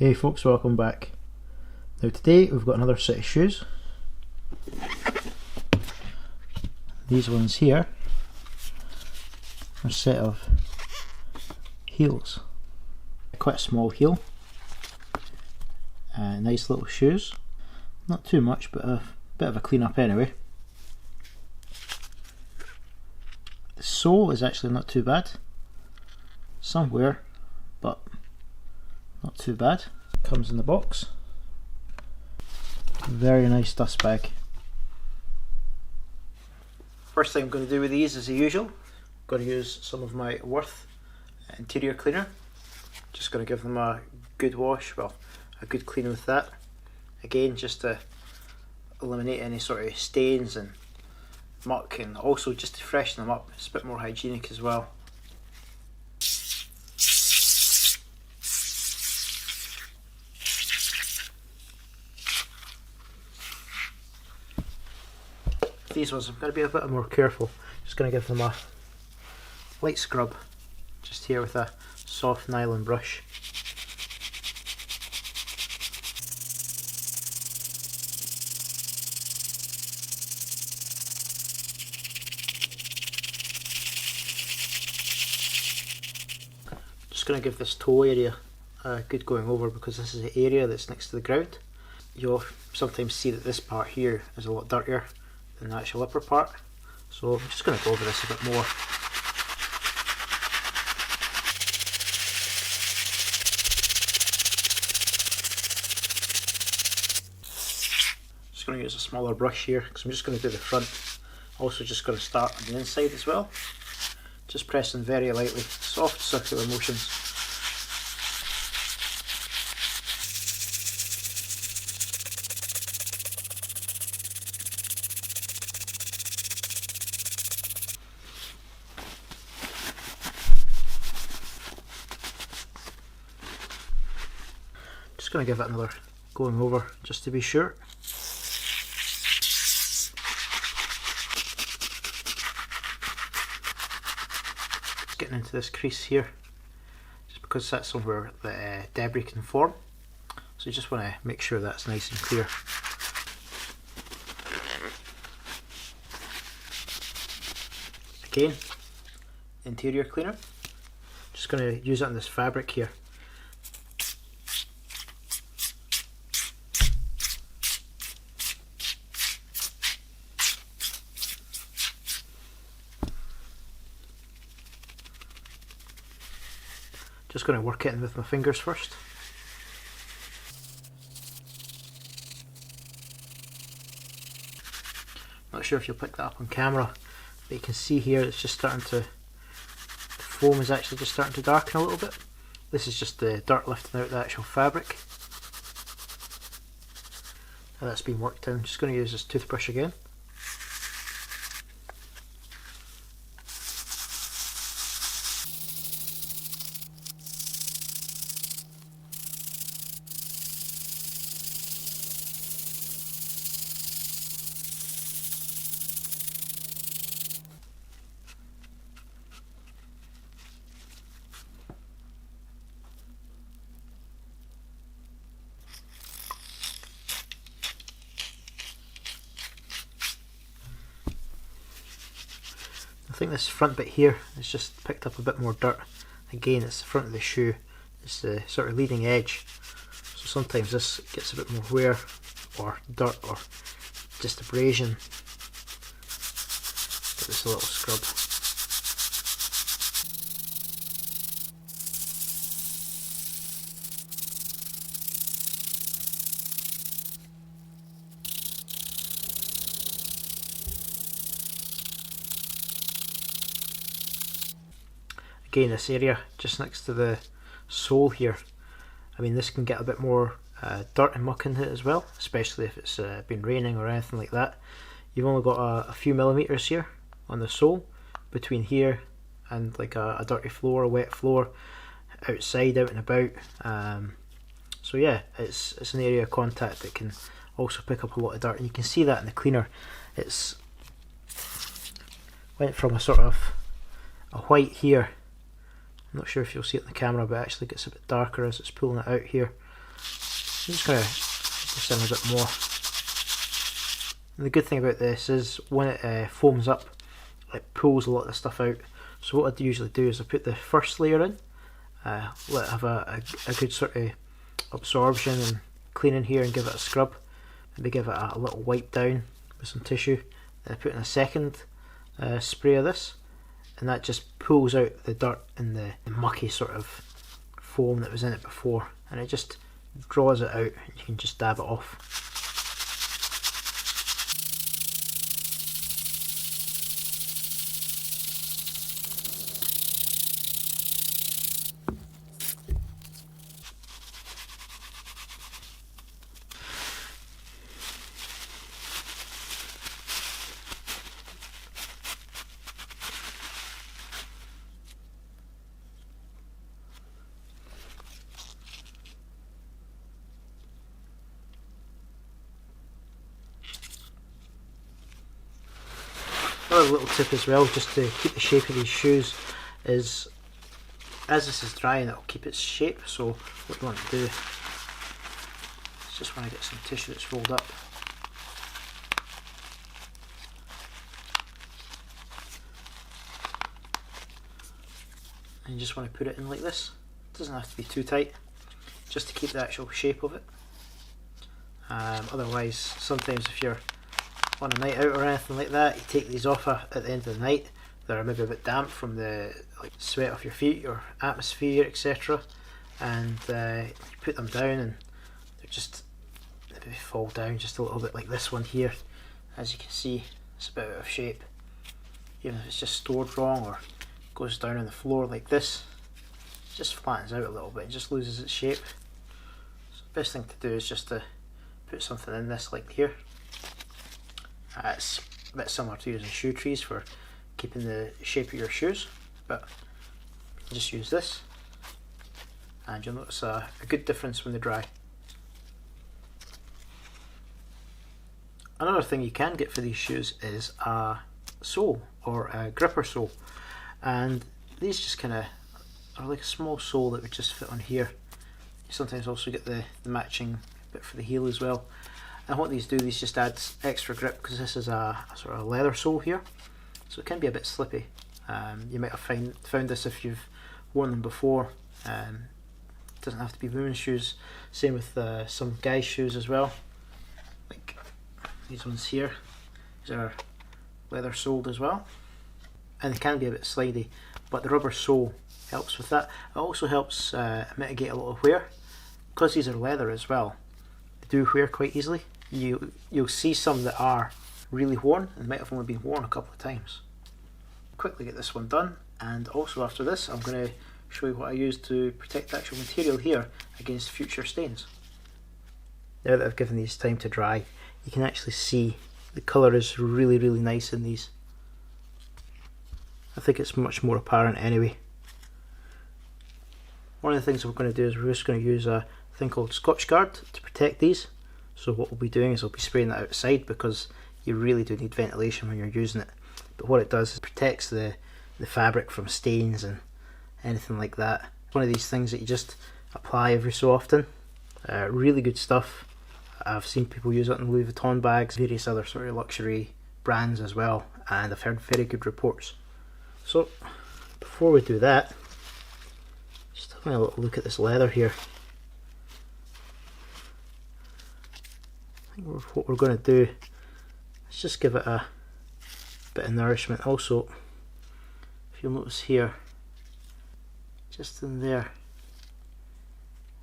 Hey folks, welcome back. Now today we've got another set of shoes. These ones here are a set of heels. Quite a small heel. Nice little shoes. Not too much, but a bit of a clean up anyway. The sole is actually not too bad. Some wear, but not too bad. Comes in the box. Very nice dust bag. First thing I'm going to do with these is the usual. I'm going to use some of my Worth interior cleaner. Just going to give them a good wash, well, a good clean with that. Again, just to eliminate any sort of stains and muck, and also just to freshen them up. It's a bit more hygienic as well. These ones I'm going to be a bit more careful. Just going to give them a light scrub just here with a soft nylon brush. Just going to give this toe area a good going over, because this is the area that's next to the ground. You'll sometimes see that this part here is a lot dirtier than the actual upper part, so I'm just going to go over this a bit more. Just going to use a smaller brush here because I'm just going to do the front. Also just going to start on the inside as well, just pressing very lightly, soft circular motions. Just going to give it another going over just to be sure. Just getting into this crease here, just because that's somewhere the debris can form. So you just want to make sure that's nice and clear. Again, interior cleaner. Just going to use it on this fabric here. Just going to work it in with my fingers first. Not sure if you'll pick that up on camera, but you can see here it's just starting to, the foam is actually just starting to darken a little bit. This is just the dirt lifting out the actual fabric. Now that's been worked in, I'm just going to use this toothbrush again. I think this front bit here has just picked up a bit more dirt. Again, it's the front of the shoe, it's the sort of leading edge, so sometimes this gets a bit more wear or dirt or just abrasion. Give this a little scrub. Again, this area just next to the sole here, I mean, this can get a bit more dirt and muck into it as well, especially if it's been raining or anything like that. You've only got a few millimeters here on the sole between here and like a dirty floor, a wet floor outside, out and about. So yeah, it's an area of contact that can also pick up a lot of dirt, and you can see that in the cleaner. It's went from a sort of a white here. I'm not sure if you'll see it in the camera, but it actually gets a bit darker as it's pulling it out here. I'm just going to put this in a bit more. And the good thing about this is when it foams up, it pulls a lot of the stuff out. So what I'd usually do is I put the first layer in, let it have a good sort of absorption and clean in here, and give it a scrub. Maybe give it a little wipe down with some tissue. Then I put in a second spray of this, and that just pulls out the dirt and the mucky sort of foam that was in it before, and it just draws it out, and you can just dab it off. Another little tip as well, just to keep the shape of these shoes, is as this is drying, it'll keep its shape. So what you want to do is just want to get some tissue that's rolled up, and you just want to put it in like this. It doesn't have to be too tight, just to keep the actual shape of it. Otherwise, sometimes if you're on a night out or anything like that, you take these off at the end of the night, they're maybe a bit damp from the sweat off your feet, your atmosphere, etc., and you put them down and they're just, maybe fall down just a little bit, like this one here. As you can see, it's a bit out of shape. Even if it's just stored wrong or goes down on the floor like this, it just flattens out a little bit and just loses its shape. So the best thing to do is just to put something in this like here. It's a bit similar to using shoe trees for keeping the shape of your shoes, but just use this and you'll notice a good difference when they dry. Another thing you can get for these shoes is a sole or a gripper sole, and these just kind of are like a small sole that would just fit on here. You sometimes also get the matching bit for the heel as well. And what these do, these just add extra grip, because this is a sort of leather sole here, so it can be a bit slippy. You might have found this if you've worn them before. It doesn't have to be women's shoes. Same with some guys' shoes as well, like these ones here. These are leather soled as well, and they can be a bit slidey, but the rubber sole helps with that. It also helps mitigate a lot of wear, because these are leather as well. They do wear quite easily. You'll see some that are really worn and might have only been worn a couple of times. Quickly get this one done, and also after this I'm going to show you what I use to protect the actual material here against future stains. Now that I've given these time to dry, you can actually see the colour is really nice in these. I think it's much more apparent anyway. One of the things we're going to do is we're just going to use a thing called Scotch Guard to protect these. So what we'll be doing is we'll be spraying that outside, because you really do need ventilation when you're using it. But what it does is it protects the fabric from stains and anything like that. It's one of these things that you just apply every so often. Really good stuff. I've seen people use it in Louis Vuitton bags, various other sort of luxury brands as well, and I've heard very good reports. So before we do that, just having a little look at this leather here. I think what we're going to do is just give it a bit of nourishment. Also, if you'll notice here, just in there,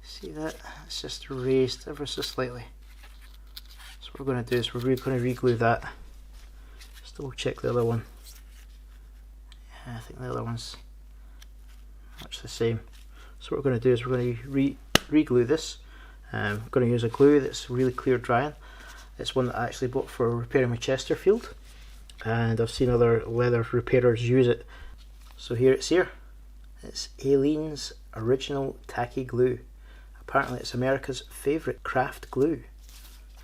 see that? It's just raised ever so slightly. So what we're going to do is we're going to re-glue that. Just double check the other one. Yeah, I think the other one's much the same. So what we're going to do is we're going to re-glue this. I'm going to use a glue that's really clear drying. It's one that I actually bought for repairing my Chesterfield, and I've seen other leather repairers use it. So here it's here. It's Aleene's Original Tacky Glue. Apparently it's America's favourite craft glue.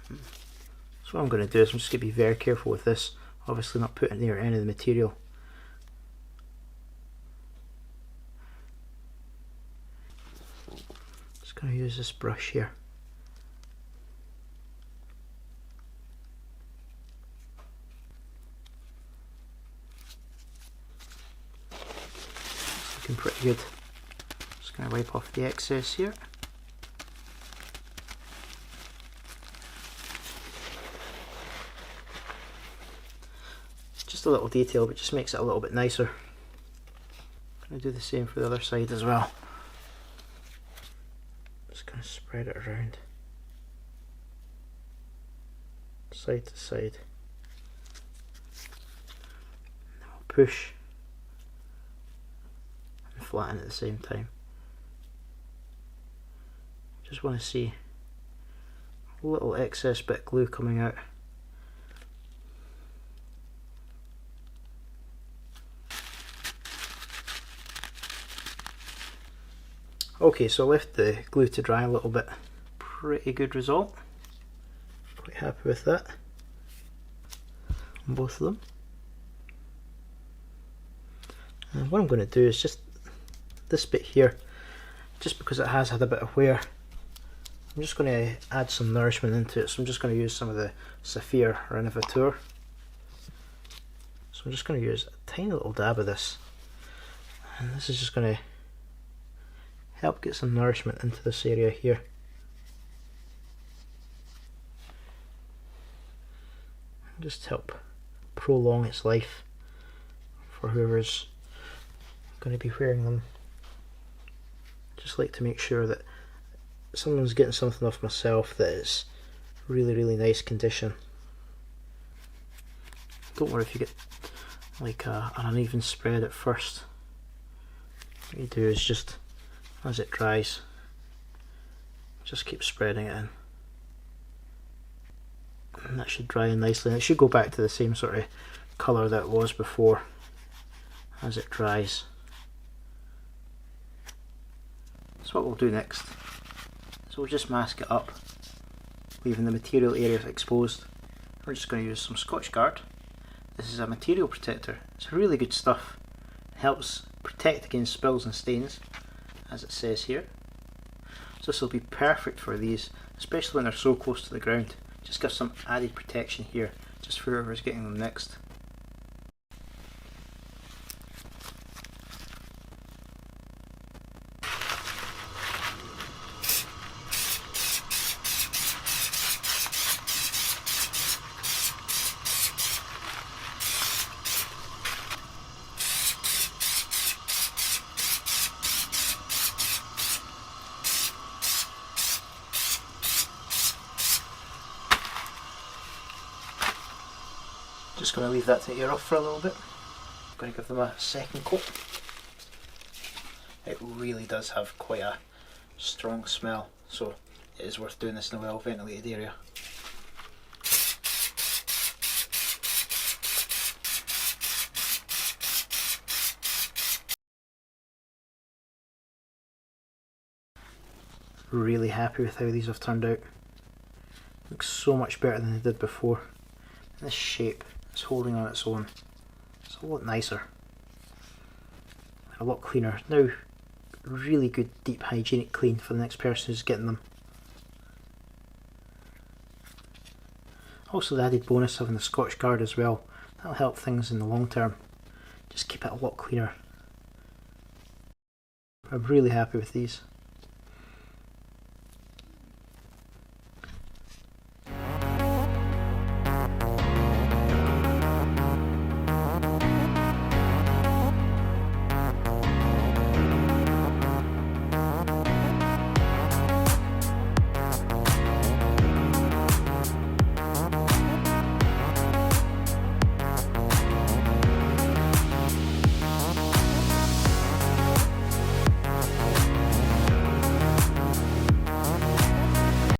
So what I'm going to do is I'm just going to be very careful with this, obviously not putting near any of the material. Just going to use this brush here. pretty good. Just going to wipe off the excess here. Just a little detail, but just makes it a little bit nicer. I'm going to do the same for the other side as well. Just going to spread it around, side to side. Then we'll push and flatten at the same time. Just want to see a little excess bit of glue coming out. Okay, so I left the glue to dry a little bit. Pretty good result. Quite happy with that on both of them. And what I'm going to do is just this bit here, just because it has had a bit of wear, I'm just going to add some nourishment into it. So I'm just going to use some of the Saphir Renovateur. So I'm just going to use a tiny little dab of this, and this is just going to help get some nourishment into this area here. Just help prolong its life for whoever's going to be wearing them. Just like to make sure that someone's getting something off myself that is really nice condition. Don't worry if you get like an uneven spread at first. What you do is just, as it dries, just keep spreading it in, and that should dry in nicely, and it should go back to the same sort of colour that it was before as it dries. So what we'll do next is we'll just mask it up, leaving the material area exposed. We're just going to use some Scotch Guard. This is a material protector. It's really good stuff. It helps protect against spills and stains, as it says here. So this will be perfect for these, especially when they're so close to the ground. Just give some added protection here, just for whoever's getting them next. Just going to leave that to air off for a little bit. I'm going to give them a second coat. It really does have quite a strong smell, so it is worth doing this in a well ventilated area. Really happy with how these have turned out. Looks so much better than they did before. This shape is holding on its own. It's a lot nicer, a lot cleaner. Now, really good deep hygienic clean for the next person who's getting them. Also the added bonus of having the Scotch Guard as well. That'll help things in the long term. Just keep it a lot cleaner. I'm really happy with these.